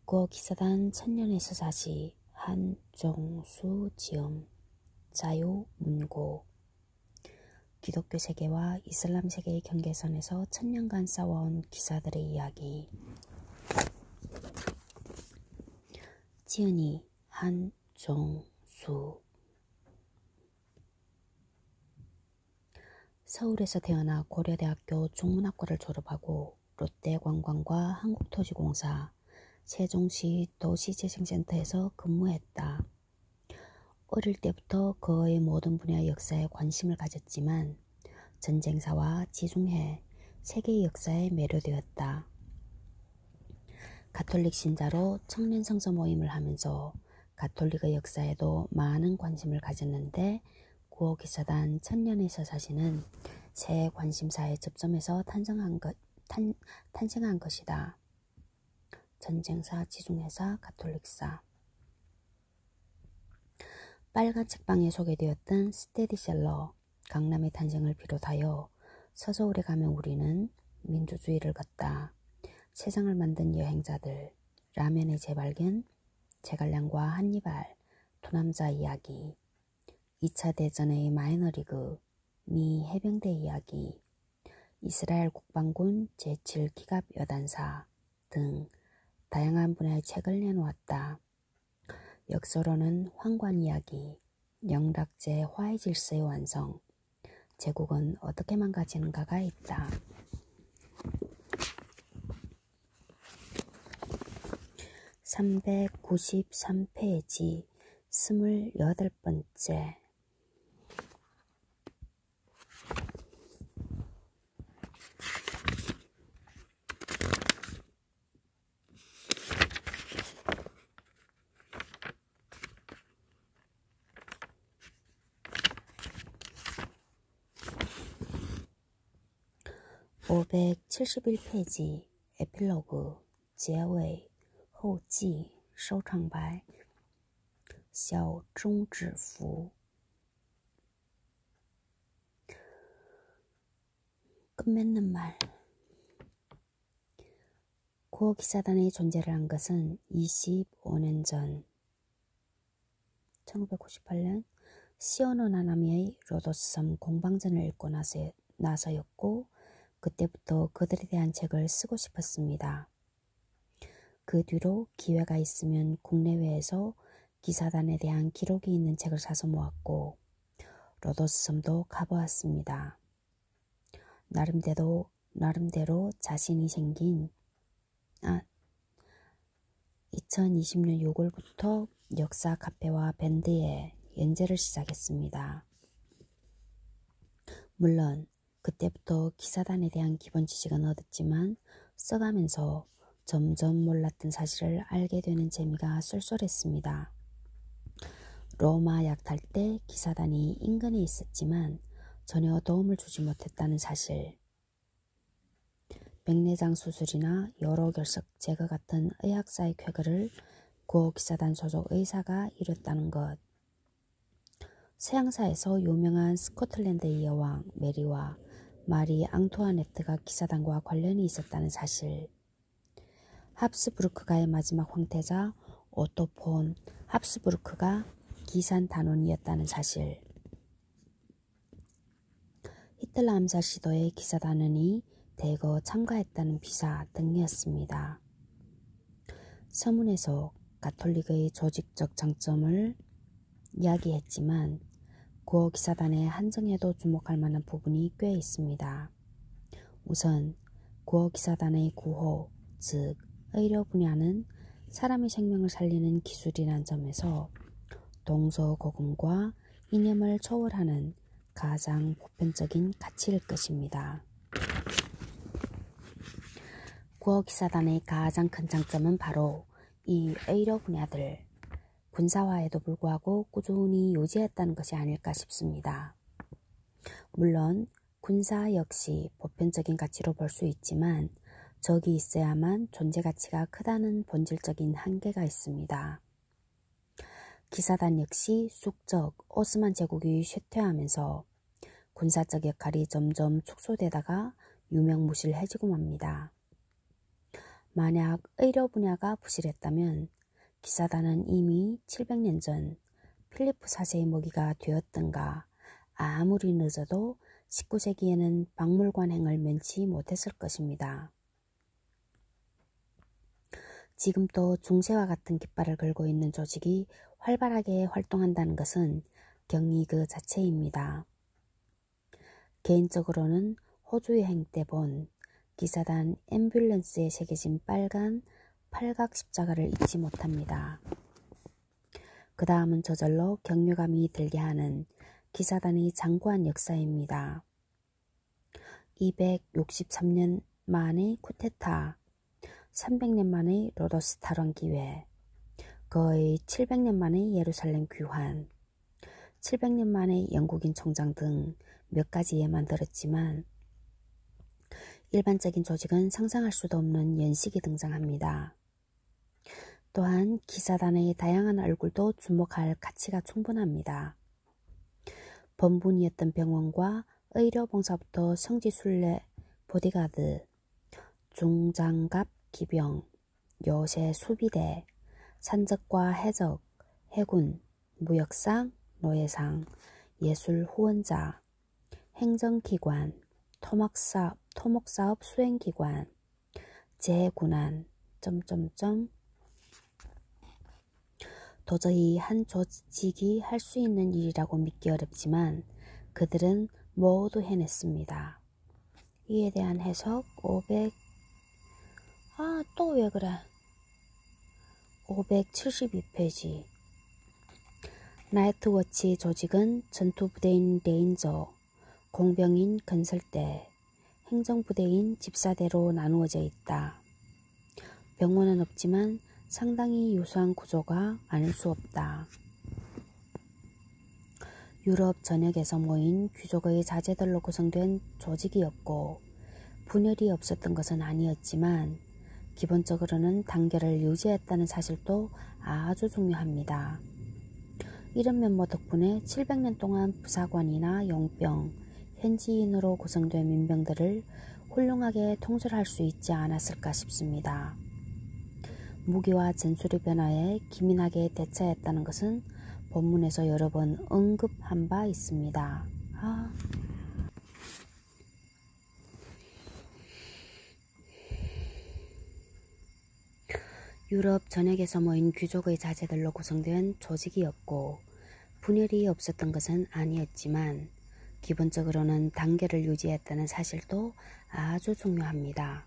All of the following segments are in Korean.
구어기사단 천년의 서사시 한종수 지음 자유문고. 기독교 세계와 이슬람 세계의 경계선에서 천년간 싸워온 기사들의 이야기. 지은이 한종수. 서울에서 태어나 고려대학교 중문학과를 졸업하고 롯데관광과 한국토지공사, 세종시 도시재생센터에서 근무했다. 어릴 때부터 그의 모든 분야 역사에 관심을 가졌지만 전쟁사와 지중해, 세계 역사에 매료되었다. 가톨릭 신자로 청년 성서 모임을 하면서 가톨릭의 역사에도 많은 관심을 가졌는데 구어기사단 천년의 서사시는 새 관심사의 접점에서 탄생한 것이다. 전쟁사, 지중해사, 가톨릭사. 빨간 책방에 소개되었던 스테디셀러, 강남의 탄생을 비롯하여 서서울에 가면 우리는, 민주주의를 걷다, 세상을 만든 여행자들, 라면의 재발견, 제갈량과 한니발, 두남자 이야기, 2차 대전의 마이너리그, 미 해병대 이야기, 이스라엘 국방군 제7기갑 여단사 등 다양한 분야의 책을 내놓았다. 역서로는 황관 이야기, 영락제 화해 질서의 완성, 제국은 어떻게 망가지는가가 있다. (393페이지) 28번째. (571페이지) 에필로그, 结尾后记收场白小中指符. 끝맺는 말. 구어기사단의 존재를 한 것은 25년 전 1998년 시오노 나나미의 로도스섬 공방전을 읽고 나서였고 그때부터 그들에 대한 책을 쓰고 싶었습니다. 그 뒤로 기회가 있으면 국내외에서 기사단에 대한 기록이 있는 책을 사서 모았고 로도스섬도 가보았습니다. 나름대로 자신이 생긴 2020년 6월부터 역사 카페와 밴드에 연재를 시작했습니다. 물론 그때부터 기사단에 대한 기본 지식은 얻었지만 써가면서 점점 몰랐던 사실을 알게 되는 재미가 쏠쏠했습니다. 로마 약탈 때 기사단이 인근에 있었지만 전혀 도움을 주지 못했다는 사실, 백내장 수술이나 여로 결석 제거 같은 의학사의 쾌거를 구어기사단 소속 의사가 이뤘다는 것, 서양사에서 유명한 스코틀랜드의 여왕 메리와 마리 앙투아네트가 기사단과 관련이 있었다는 사실, 합스부르크가의 마지막 황태자 오토 폰 합스부르크가 기산 단원이었다는 사실, 히틀러 암살 시도에 기사단원이 대거 참가했다는 비사 등이었습니다. 서문에서 가톨릭의 조직적 장점을 이야기했지만 구어기사단의 한정에도 주목할 만한 부분이 꽤 있습니다. 우선 구어기사단의 구호, 즉 의료 분야는 사람의 생명을 살리는 기술이란 점에서 동서고금과 이념을 초월하는 가장 보편적인 가치일 것입니다. 구어기사단의 가장 큰 장점은 바로 이 의료 분야들, 군사화에도 불구하고 꾸준히 유지했다는 것이 아닐까 싶습니다. 물론 군사 역시 보편적인 가치로 볼 수 있지만 적이 있어야만 존재 가치가 크다는 본질적인 한계가 있습니다. 기사단 역시 숙적 오스만 제국이 쇠퇴하면서 군사적 역할이 점점 축소되다가 유명무실해지고 맙니다. 만약 의료 분야가 부실했다면 기사단은 이미 700년 전 필리프 4세의 모기가 되었던가 아무리 늦어도 19세기에는 박물관행을 면치 못했을 것입니다. 지금도 중세와 같은 깃발을 걸고 있는 조직이 활발하게 활동한다는 것은 경이 그 자체입니다. 개인적으로는 호주 여행 때 본 기사단 앰뷸런스에 새겨진 빨간 팔각 십자가를 잊지 못합니다. 그 다음은 저절로 경외감이 들게 하는 기사단의 장구한 역사입니다. 263년 만의 쿠데타, 300년 만의 로도스 탈환 기회, 거의 700년 만의 예루살렘 귀환, 700년 만의 영국인 총장 등 몇 가지 예만 들었지만 일반적인 조직은 상상할 수도 없는 연식이 등장합니다. 또한 기사단의 다양한 얼굴도 주목할 가치가 충분합니다. 본분이었던 병원과 의료봉사부터 성지순례, 보디가드, 중장갑 기병, 요새 수비대, 산적과 해적, 해군, 무역상, 노예상, 예술 후원자, 행정기관, 토목사업 수행기관, 재군안, 도저히 한 조직이 할 수 있는 일이라고 믿기 어렵지만 그들은 모두 해냈습니다. 이에 대한 해석 572페이지. 나이트워치 조직은 전투부대인 레인저, 공병인 건설대, 행정부대인 집사대로 나누어져 있다. 병원은 없지만 상당히 유사한 구조가 아닐 수 없다. 유럽 전역에서 모인 귀족의 자제들로 구성된 조직이었고 분열이 없었던 것은 아니었지만 기본적으로는 단결을 유지했다는 사실도 아주 중요합니다. 이런 면모 덕분에 700년 동안 부사관이나 용병, 현지인으로 구성된 민병들을 훌륭하게 통솔할 수 있지 않았을까 싶습니다. 무기와 전술의 변화에 기민하게 대처했다는 것은 본문에서 여러 번 언급한 바 있습니다. 유럽 전역에서 모인 귀족의 자제들로 구성된 조직이었고 분열이 없었던 것은 아니었지만 기본적으로는 단결을 유지했다는 사실도 아주 중요합니다.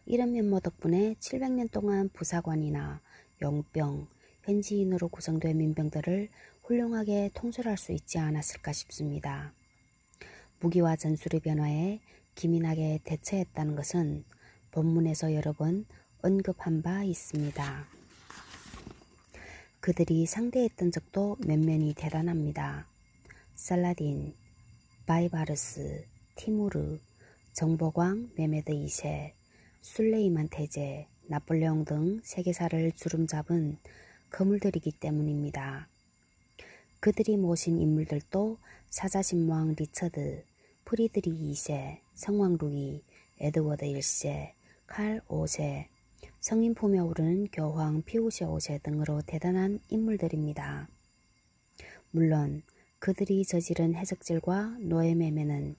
이런 면모 덕분에 700년 동안 부사관이나 용병, 현지인으로 구성된 민병들을 훌륭하게 통솔할 수 있지 않았을까 싶습니다. 무기와 전술의 변화에 기민하게 대처했다는 것은 본문에서 여러 번 언급한 바 있습니다. 그들이 상대했던 적도 면면이 대단합니다. 살라딘, 바이바르스, 티무르, 정보광 메메드 2세, 술레이만 태제, 나폴레옹 등 세계사를 주름잡은 거물들이기 때문입니다. 그들이 모신 인물들도 사자신왕 리처드, 프리드리 2세, 성왕 루이, 에드워드 1세, 칼 5세, 성인 품에 오르는 교황 피우시 5세 등으로 대단한 인물들입니다. 물론 그들이 저지른 해적질과 노예매매는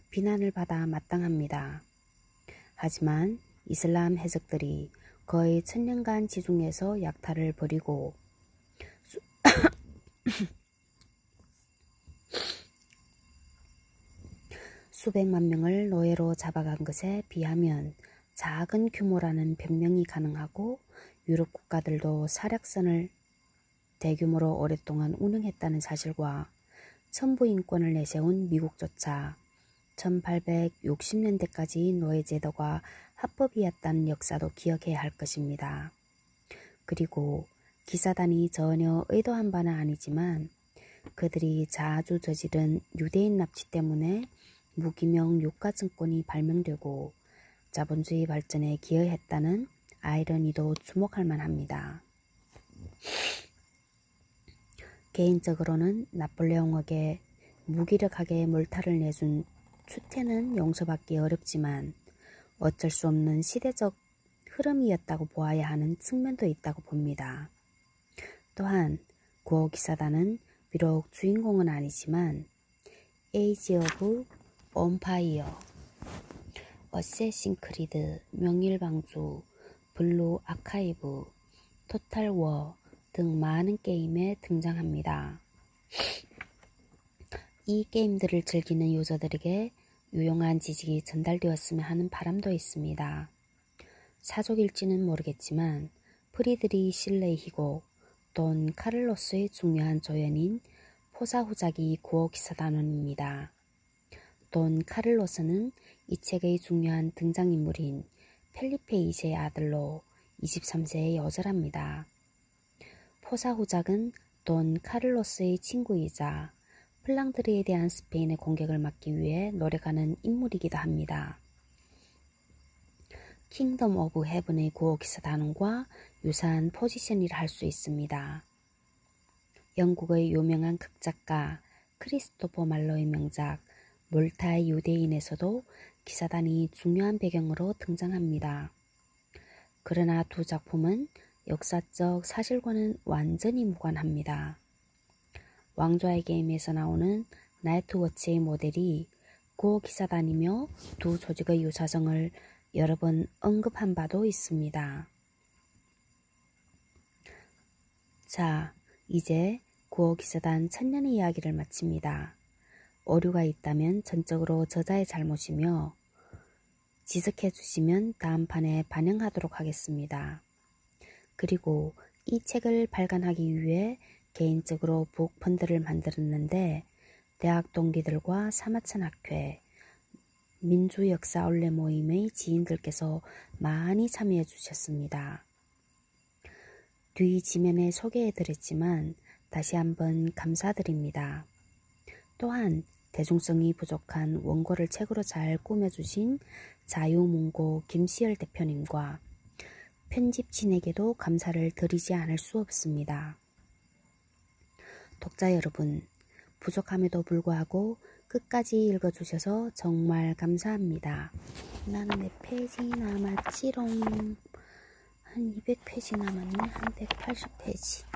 비난을 받아 마땅합니다. 하지만 이슬람 해적들이 거의 1000년간 지중해에서 약탈을 벌이고 수백만 명을 노예로 잡아간 것에 비하면 작은 규모라는 변명이 가능하고 유럽 국가들도 사략선을 대규모로 오랫동안 운영했다는 사실과 천부인권을 내세운 미국조차 1860년대까지 노예제도가 합법이었다는 역사도 기억해야 할 것입니다. 그리고 기사단이 전혀 의도한 바는 아니지만 그들이 자주 저지른 유대인 납치 때문에 무기명 유가증권이 발명되고 자본주의 발전에 기여했다는 아이러니도 주목할 만합니다. 개인적으로는 나폴레옹에게 무기력하게 몰타를 내준 추태는 용서받기 어렵지만 어쩔 수 없는 시대적 흐름이었다고 보아야 하는 측면도 있다고 봅니다. 또한 구호 기사단은 비록 주인공은 아니지만 에이지 오브 엄파이어, 어쌔신 크리드, 명일방주, 블루 아카이브, 토탈 워 등 많은 게임에 등장합니다. 이 게임들을 즐기는 유저들에게 유용한 지식이 전달되었으면 하는 바람도 있습니다. 사족일지는 모르겠지만 프리드리 실레이 희곡 돈 카를로스의 중요한 조연인 포사후작이 구호 기사단원입니다. 돈 카를로스는 이 책의 중요한 등장인물인 펠리페 2세의 아들로 23세의 여자랍니다. 포사후작은 돈 카를로스의 친구이자 플랑드르에 대한 스페인의 공격을 막기 위해 노력하는 인물이기도 합니다. 킹덤 오브 헤븐의 구호 기사단원과 유사한 포지션이라 할 수 있습니다. 영국의 유명한 극작가 크리스토퍼 말로의 명작 몰타의 유대인에서도 기사단이 중요한 배경으로 등장합니다. 그러나 두 작품은 역사적 사실과는 완전히 무관합니다. 왕좌의 게임에서 나오는 나이트워치의 모델이 구호 기사단이며 두 조직의 유사성을 여러 번 언급한 바도 있습니다. 자, 이제 구호 기사단 천년의 이야기를 마칩니다. 오류가 있다면 전적으로 저자의 잘못이며 지적해 주시면 다음 판에 반영하도록 하겠습니다. 그리고 이 책을 발간하기 위해 개인적으로 북펀드를 만들었는데 대학 동기들과 사마천 학회, 민주역사 올레 모임의 지인들께서 많이 참여해 주셨습니다. 뒤 지면에 소개해 드렸지만 다시 한번 감사드립니다. 또한 대중성이 부족한 원고를 책으로 잘 꾸며주신 자유문고 김시열 대표님과 편집진에게도 감사를 드리지 않을 수 없습니다. 독자 여러분, 부족함에도 불구하고 끝까지 읽어주셔서 정말 감사합니다. 나는 몇 페이지 남았지롱. 한 200페이지 남았네. 한 180페이지.